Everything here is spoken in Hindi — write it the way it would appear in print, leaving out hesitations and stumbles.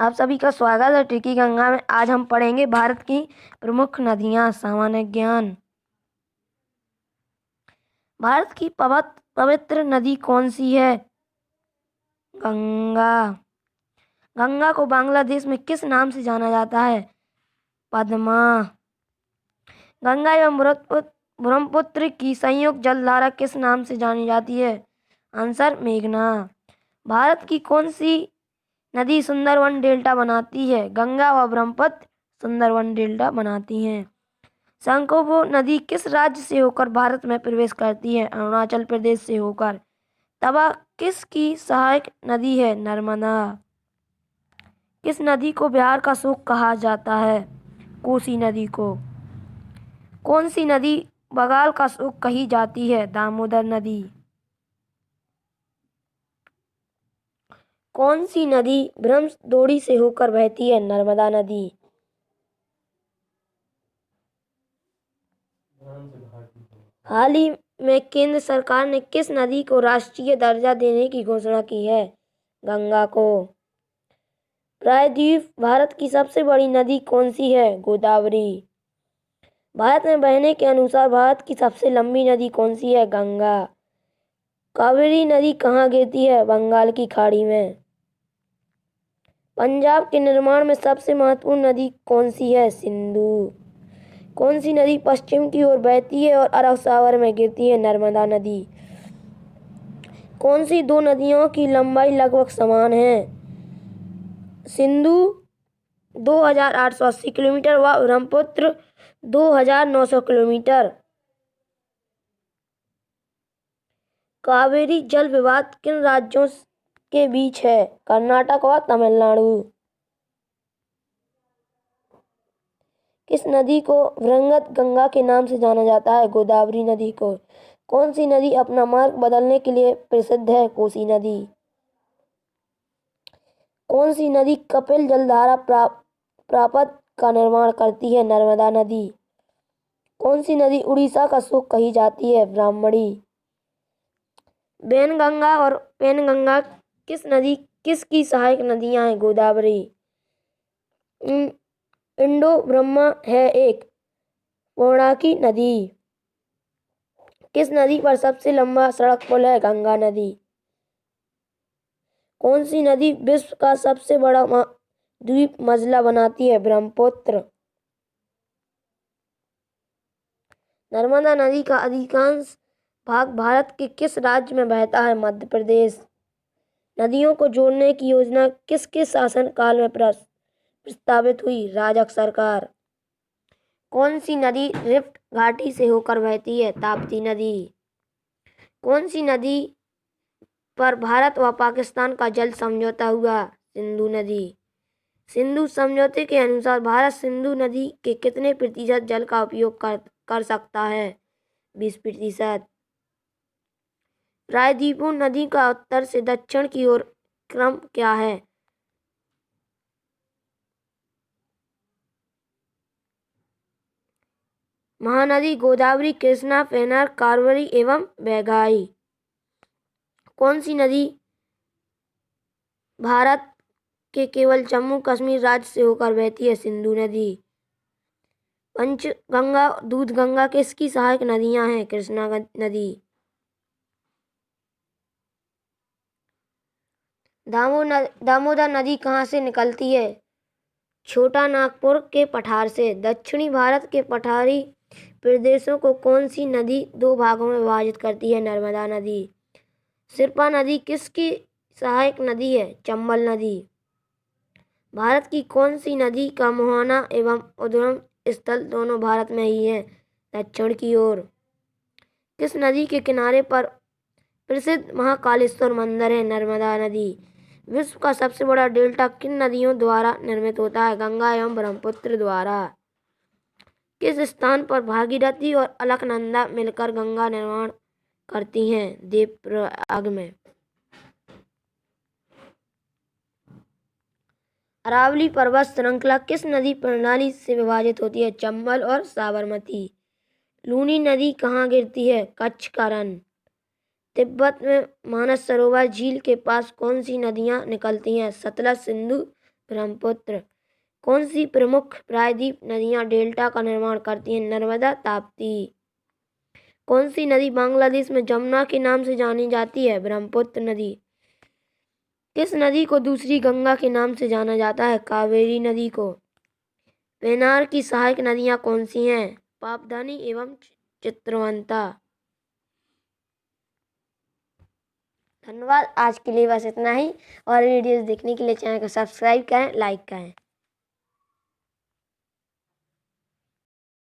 आप सभी का स्वागत है ट्रिकी गंगा में। आज हम पढ़ेंगे भारत की प्रमुख नदियां। सामान्य ज्ञान। भारत की पवित्र नदी कौन सी है? गंगा। गंगा को बांग्लादेश में किस नाम से जाना जाता है? पद्मा। गंगा एवं ब्रह्मपुत्र की संयुक्त जलधारा किस नाम से जानी जाती है? आंसर मेघना। भारत की कौन सी नदी सुंदरवन डेल्टा बनाती है? गंगा व ब्रह्मपुत्र सुंदरवन डेल्टा बनाती हैं। शंखोपो नदी किस राज्य से होकर भारत में प्रवेश करती है? अरुणाचल प्रदेश से होकर। तवा किसकी सहायक नदी है? नर्मदा। किस नदी को बिहार का शोक कहा जाता है? कोसी नदी को। कौन सी नदी बंगाल का शोक कही जाती है? दामोदर नदी। कौन सी नदी ब्रह्मदोड़ी से होकर बहती है? नर्मदा नदी। हाल ही में केंद्र सरकार ने किस नदी को राष्ट्रीय दर्जा देने की घोषणा की है? गंगा को। प्रायद्वीप भारत की सबसे बड़ी नदी कौन सी है? गोदावरी। भारत में बहने के अनुसार भारत की सबसे लंबी नदी कौन सी है? गंगा। कावेरी नदी कहाँ गिरती है? बंगाल की खाड़ी में। पंजाब के निर्माण में सबसे महत्वपूर्ण नदी कौन सी है? सिंधु। कौन सी नदी पश्चिम की ओर बहती है और अरब सागर में गिरती है? नर्मदा नदी। कौन सी दो नदियों की लंबाई लगभग समान है? सिंधु 2880 किलोमीटर व ब्रह्मपुत्र 2900 किलोमीटर। कावेरी जल विवाद किन राज्यों के बीच है? कर्नाटक व तमिलनाडु। किस नदी को वृहत गंगा के नाम से जाना जाता है? गोदावरी नदी को। कौन सी नदी अपना मार्ग बदलने के लिए प्रसिद्ध है? कोसी नदी। कौन सी नदी कपिल जलधारा प्रापत का निर्माण करती है? नर्मदा नदी। कौन सी नदी उड़ीसा का शोक कही जाती है? ब्राह्मणी। वैनगंगा और पेनगंगा किसकी सहायक नदियां हैं? गोदावरी। इंडो ब्रह्मा है एक पूर्णांकी नदी। किस नदी पर सबसे लंबा सड़क पुल है? गंगा नदी। कौन सी नदी विश्व का सबसे बड़ा द्वीप मंझला बनाती है? ब्रह्मपुत्र। नर्मदा नदी का अधिकांश भाग भारत के किस राज्य में बहता है? मध्य प्रदेश। नदियों को जोड़ने की योजना किसके शासनकाल में प्रस्तावित हुई? राजग सरकार। कौन सी नदी रिफ्ट घाटी से होकर बहती है? ताप्ती नदी। कौन सी नदी पर भारत व पाकिस्तान का जल समझौता हुआ? सिंधु नदी। सिंधु समझौते के अनुसार भारत सिंधु नदी के कितने प्रतिशत जल का उपयोग कर सकता है? 20%। प्रायद्वीपीय नदी का उत्तर से दक्षिण की ओर क्रम क्या है? महानदी गोदावरी, कृष्णा, पेन्नार, कावेरी एवं वैगाई। कौन सी नदी भारत के केवल जम्मू कश्मीर राज्य से होकर बहती है? सिंधु नदी। पंचगंगा दूधगंगा किसकी सहायक नदियां हैं? कृष्णा नदी। दामोदर नदी कहाँ से निकलती है? छोटा नागपुर के पठार से। दक्षिणी भारत के पठारी प्रदेशों को कौन सी नदी दो भागों में विभाजित करती है? नर्मदा नदी। सिरपा नदी किसकी सहायक नदी है? चंबल नदी। भारत की कौन सी नदी का मुहाना एवं उद्गम स्थल दोनों भारत में ही है? दक्षिण की ओर। किस नदी के किनारे पर प्रसिद्ध महाकालेश्वर मंदिर है? नर्मदा नदी। विश्व का सबसे बड़ा डेल्टा किन नदियों द्वारा निर्मित होता है? गंगा एवं ब्रह्मपुत्र द्वारा। किस स्थान पर भागीरथी और अलकनंदा मिलकर गंगा निर्माण करती हैं? देवप्रयाग में। अरावली पर्वत श्रृंखला किस नदी प्रणाली से विभाजित होती है? चंबल और साबरमती। लूनी नदी कहाँ गिरती है? कच्छ का रण। तिब्बत में मानस सरोवर झील के पास कौन सी नदियाँ निकलती हैं? सतलज, सिंधु, ब्रह्मपुत्र। कौन सी प्रमुख प्रायद्वीप नदियां डेल्टा का निर्माण करती हैं? नर्मदा, ताप्ती। कौन सी नदी बांग्लादेश में जमुना के नाम से जानी जाती है? ब्रह्मपुत्र नदी। किस नदी को दूसरी गंगा के नाम से जाना जाता है? कावेरी नदी को। पेनार की सहायक नदियां कौन सी हैं? पापदानी एवं चित्रवंता। धन्यवाद। आज के लिए बस इतना ही, और वीडियोस देखने के लिए चैनल को सब्सक्राइब करें, लाइक करें।